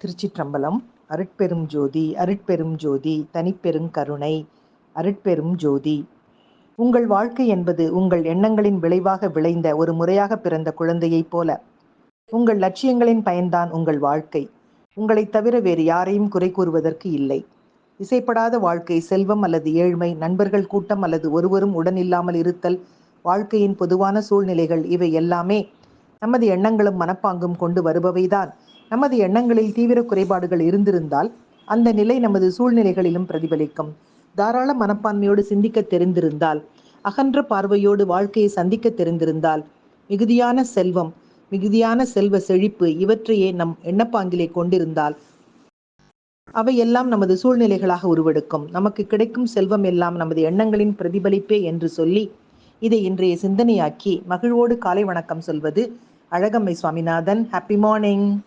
திருச்சிற்றம்பலம். அருட்பெரும் ஜோதி அருட்பெரும் ஜோதி தனிப்பெரும் கருணை அருட்பெரும் ஜோதி. உங்கள் வாழ்க்கை என்பது உங்கள் எண்ணங்களின் விளைவாக விளைந்த ஒரு முறையாக பிறந்த குழந்தையைப் போல. உங்கள் லட்சியங்களின் பயன்தான் உங்கள் வாழ்க்கை. உங்களைத் தவிர வேறு யாரையும் குறை கூறுவதற்கு இல்லை. இசைப்படாத வாழ்க்கை, செல்வம் அல்லது ஏழ்மை, நண்பர்கள் கூட்டம் அல்லது ஒருவரும் உடனில்லாமல் இருத்தல், வாழ்க்கையின் பொதுவான சூழ்நிலைகள், இவை எல்லாமே நமது எண்ணங்களும் மனப்பாங்கும் கொண்டு வருபவைதான். நமது எண்ணங்களில் தீவிர குறைபாடுகள் இருந்திருந்தால் அந்த நிலை நமது சூழ்நிலைகளிலும் பிரதிபலிக்கும். தாராள மனப்பான்மையோடு சிந்திக்க தெரிந்திருந்தால், அகன்ற பார்வையோடு வாழ்க்கையை சந்திக்க தெரிந்திருந்தால், மிகுதியான செல்வம், மிகுதியான செல்வ செழிப்பு இவற்றையே நம் எண்ணப்பாங்கிலே கொண்டிருந்தால் அவையெல்லாம் நமது சூழ்நிலைகளாக உருவெடுக்கும். நமக்கு கிடைக்கும் செல்வம் எல்லாம் நமது எண்ணங்களின் பிரதிபலிப்பே என்று சொல்லி இதை இன்றைய சிந்தனையாக்கி மகிழ்வோடு காலை வணக்கம் சொல்வது அழகம்மை சுவாமிநாதன். Happy morning.